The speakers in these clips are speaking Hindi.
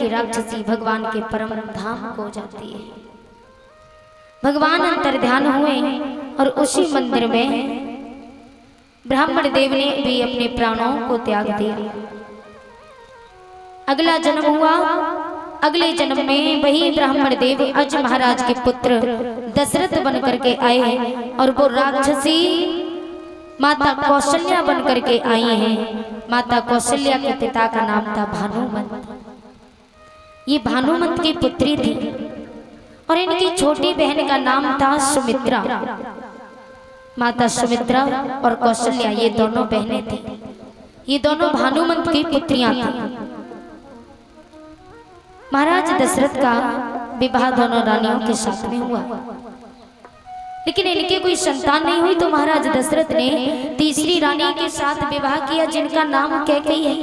की राक्षसी भगवान के परम धाम को जाती है। भगवान अंतर्ध्यान हुए और उसी मंदिर में ब्राह्मण देव ने भी अपने प्राणों को त्याग दिया। अगला जन्म हुआ। अगले जन्म में वही ब्राह्मण देव अज महाराज के पुत्र दशरथ बन करके आए और वो राक्षसी माता कौशल्या बन करके आई हैं। माता कौशल्या के पिता का नाम था भानुमंत। ये भानुमंत की पुत्री थी और इनकी छोटी बहन का नाम था सुमित्रा। माता सुमित्रा और कौशल्या ये दोनों बहनें थी। ये दोनों भानुमंत की पुत्रियां थी। महाराज दशरथ का विवाह दोनों रानियों के साथ में हुआ, लेकिन इनके कोई संतान नहीं हुई। तो महाराज दशरथ ने तीसरी रानी के साथ विवाह किया जिनका नाम कैकेयी है।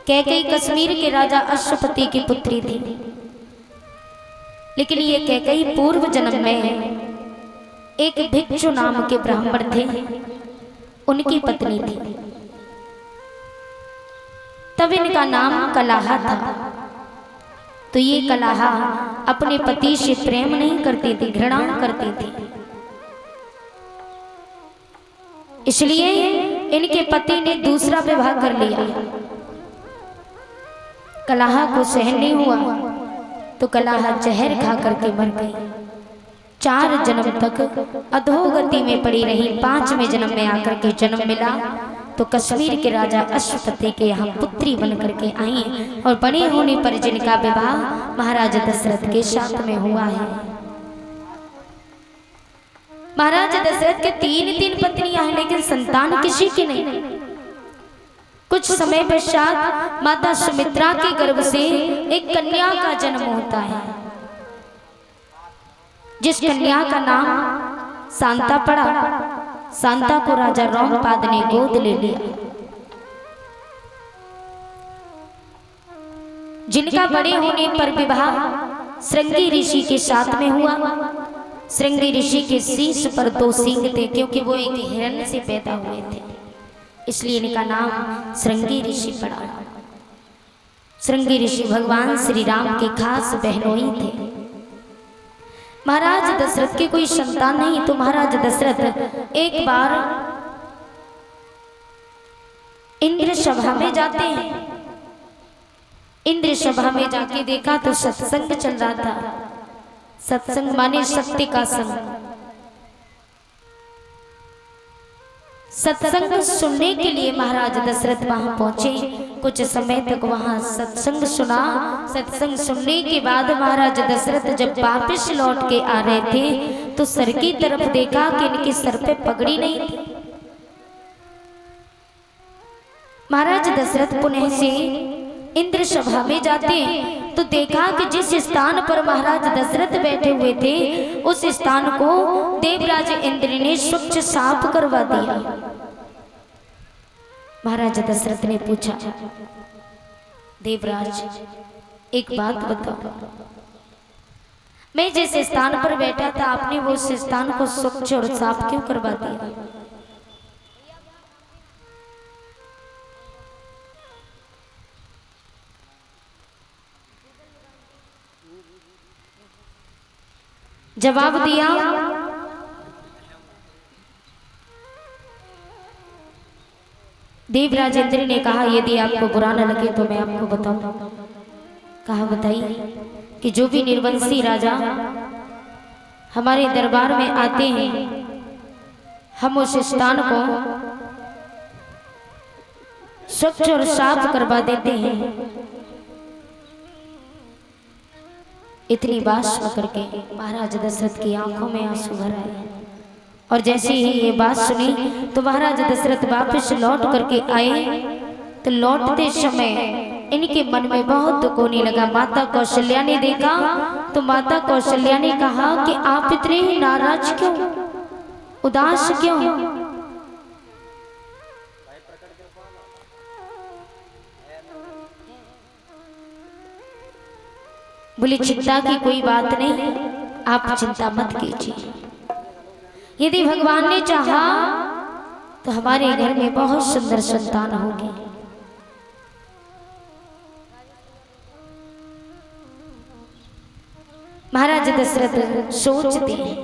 कैकेयी कश्मीर के राजा अश्वपति की पुत्री थी, लेकिन ये कैकेयी पूर्व जन्म में एक भिक्षु नाम के ब्राह्मण थे, उनकी पत्नी थी। तब इनका नाम कलाहा था। तो ये कलाहा अपने पति से प्रेम नहीं करती थी, घृणा करती थी। इसलिए इनके पति ने दूसरा विवाह कर लिया। कलाहा को सहन नहीं हुआ तो कलाहा जहर खा करके मर गई। 4 जन्म तक अधोगति में पड़ी रही। 5वें जन्म में आकर के जन्म मिला तो कश्मीर के राजा अश्वपति के यहाँ पुत्री बन करके आई और बड़े होने पर जिनका विवाह महाराज दशरथ के साथ में हुआ है। महाराज दशरथ के 3 पत्नियां हैं, लेकिन संतान किसी की नहीं। कुछ समय पश्चात माता सुमित्रा के गर्भ से एक कन्या का जन्म होता है, जिस कन्या का नाम शांता पड़ा। शांता को राजा रोमपाद ने गोद ले लिया। जिनका बड़े होने पर विवाह श्रृंगी ऋषि के साथ में हुआ। श्रृंगी ऋषि के शीश पर 2 सींग थे, क्योंकि वो एक हिरण से पैदा हुए थे, इसलिए इनका नाम श्रृंगी ऋषि पड़ा। श्रृंगी ऋषि भगवान श्री राम के खास बहनोई थे। महाराज दशरथ के कोई संतान नहीं, तो महाराज दशरथ एक बार इंद्र सभा में जाते हैं। इंद्र सभा में जाके देखा तो सत्संग चल रहा था। सत्संग माने सत्य का संग। सत्संग सुनने के लिए महाराज दशरथ वहां पहुंचे। कुछ समय तक वहां सत्संग सुना। सत्संग सुनने के बाद महाराज दशरथ जब वापस लौट के आ रहे थे तो सर की तरफ देखा कि इनके सर पे पगड़ी नहीं थी। महाराज दशरथ पुनः से इंद्र सभा में जाते तो देखा कि जिस स्थान पर महाराज दशरथ बैठे हुए थे उस स्थान को देवराज इंद्र ने स्वच्छ साफ करवा दिया। महाराज दशरथ ने पूछा, देवराज एक बात बताओ, मैं जिस स्थान पर बैठा था आपने वो उस स्थान को स्वच्छ और साफ क्यों करवा दिया? जवाब दिया, देवराज इंद्र ने कहा यदि आपको बुरा न लगे तो मैं आपको बताऊं। कहा बताइए। कि जो भी निर्वंशी राजा हमारे दरबार में आते हैं हम उस स्थान को स्वच्छ और साफ करवा देते हैं। इतनी बात सुन करके महाराज दशरथ की आंखों में आंसू भर आए और जैसे ही ये बात सुनी तो महाराज दशरथ वापस लौट करके आए। तो लौटते समय इनके मन में बहुत दुख होने लगा। माता कौशल्या ने देखा तो माता कौशल्या ने कहा कि आप इतने ही नाराज क्यों, उदास क्यों? बोली चिंता की कोई बात नहीं, आप चिंता मत कीजिए। यदि भगवान ने चाहा तो हमारे घर में बहुत सुंदर संतान होगी। महाराज दशरथ सोचते हैं,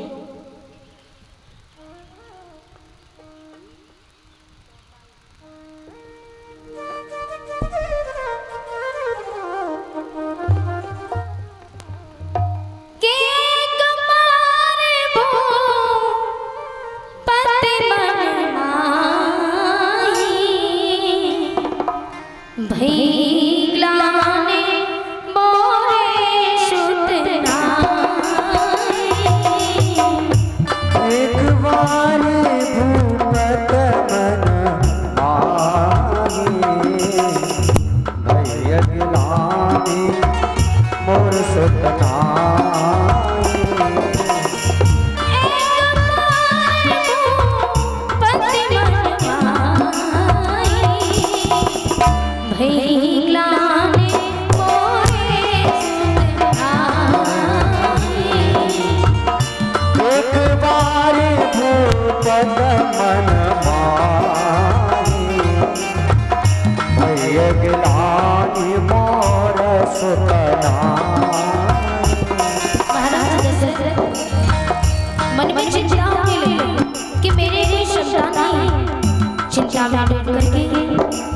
मन में चिंता होने लगी कि मेरे कोई संतान नहीं है। चिंता में डूब करके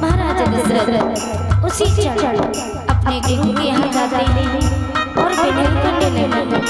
महाराज दशरथ उसी क्षण अपने गुरु के यहाँ जाते हैं और विनय करने लगे।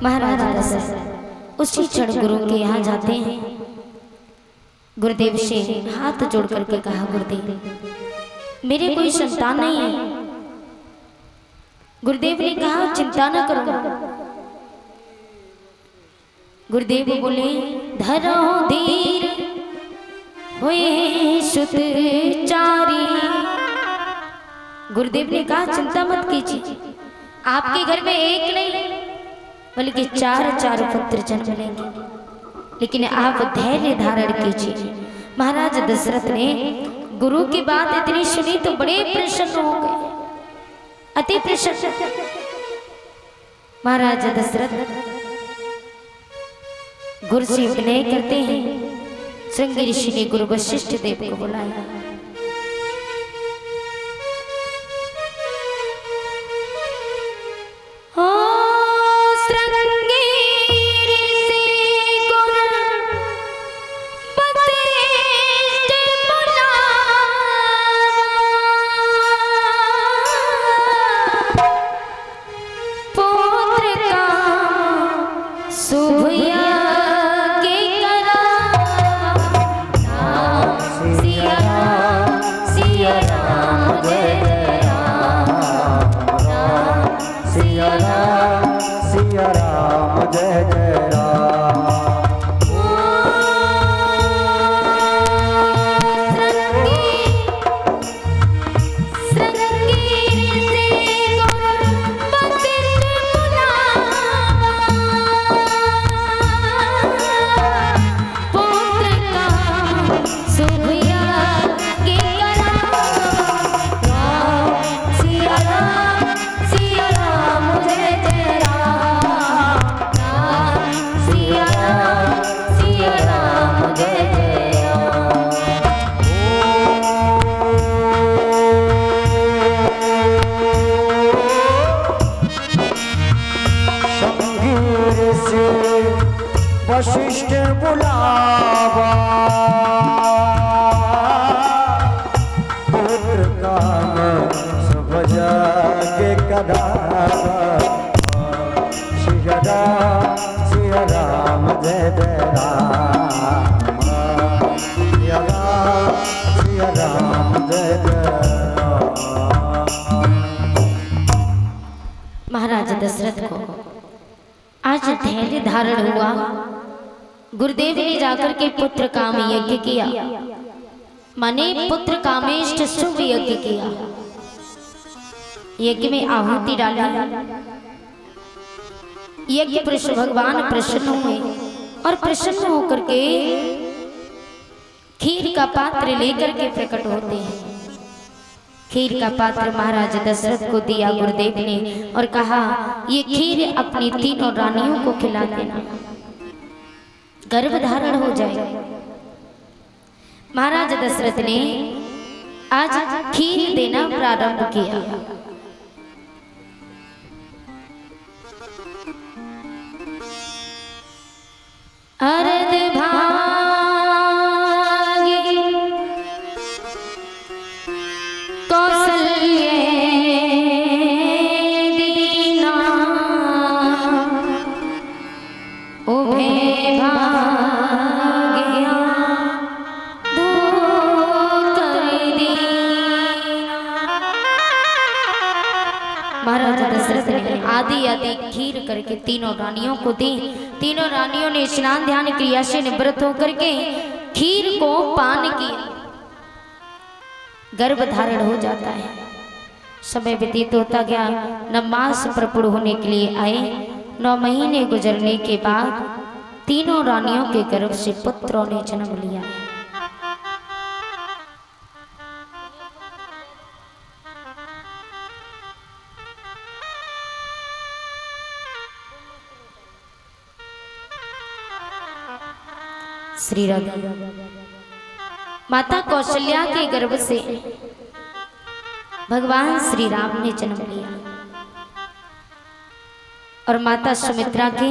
महाराज दशरथ उसी क्षण गुरु के यहाँ जाते हैं। गुरुदेव से हाथ जोड़ करके कहा, गुरुदेव मेरे कोई संतान नहीं है। गुरुदेव ने कहा, चिंता न करो। गुरुदेव बोले, धरो धीर हुए सुत चारी। गुरुदेव ने कहा, चिंता मत कीजिए, आपके घर में एक नहीं बल्कि चार चार पुत्र जन्म लेंगे, लेकिन आप धैर्य धारण कीजिए। महाराज दशरथ ने गुरु की बात इतनी सुनी तो बड़े प्रसन्न हो गए, अति प्रसन्न। महाराज दशरथ गुरु से विनय करते हैं। श्रृंगी ऋषि ने गुरु वशिष्ठ देव को बुलाया। वशिष्ठ बुलावा पुत्र काम सब जाके करावा। सिया राम जय जय राम सिया राम जय जय राम। महाराज दशरथ को आज धैर्य धारण हुआ। गुरुदेव ने जाकर के पुत्र काम यज्ञ किया, माने पुत्र कामेष्ट शुभ यज्ञ किया। यज्ञ में आहुति डाली, यज्ञ पुरुष भगवान प्रसन्न हुए और प्रसन्न होकर के खीर का पात्र लेकर के प्रकट होते हैं। खीर का पात्र महाराज दशरथ को दिया गुरुदेव ने और कहा, ये खीर अपनी तीनों रानियों को खिला देना, गर्भ धारण हो जाए। महाराज दशरथ ने आज खीर देना प्रारंभ किया। अरद भागी कौसल्ये दीना उभे भाग्या दो कर दीना। महाराज दशरथ ने आदि आदि खीर करके तीनों रानियों को दी। तीनों रानियों ने स्नान ध्यान क्रिया से निवृत्त होकर के खीर को पान किया। गर्भ धारण हो जाता है। समय व्यतीत होता गया। 9 मास प्रपुड़ होने के लिए आए। 9 महीने गुजरने के बाद तीनों रानियों के गर्भ से पुत्रों ने जन्म लिया। श्री राधा माता कौशल्या के गर्भ से भगवान श्री राम ने जन्म लिया और माता सुमित्रा के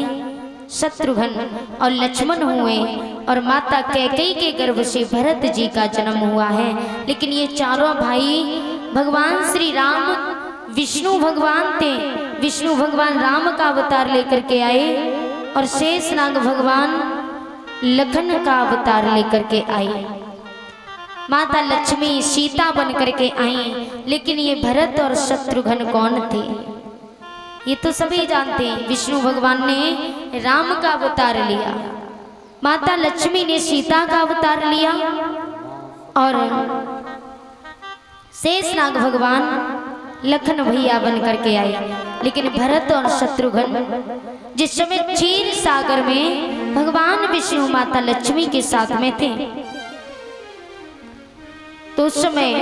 शत्रुघ्न और लक्ष्मण हुए और माता कैकेयी के गर्भ से भरत जी का जन्म हुआ है। लेकिन ये चारों भाई भगवान श्री राम विष्णु भगवान थे। विष्णु भगवान राम का अवतार लेकर के आए और शेषनाग भगवान लखन का अवतार लेकर के आई। माता लक्ष्मी सीता बन करके आई। लेकिन ये भरत और शत्रुघ्न कौन थे ये तो सभी जानते हैं। विष्णु भगवान ने राम का अवतार लिया, माता लक्ष्मी ने सीता का अवतार लिया और शेषनाग भगवान लखन भैया बन करके आए। लेकिन भरत और शत्रुघ्न जिस समय क्षीर सागर में भगवान विष्णु माता लक्ष्मी के साथ में थे तो उस समय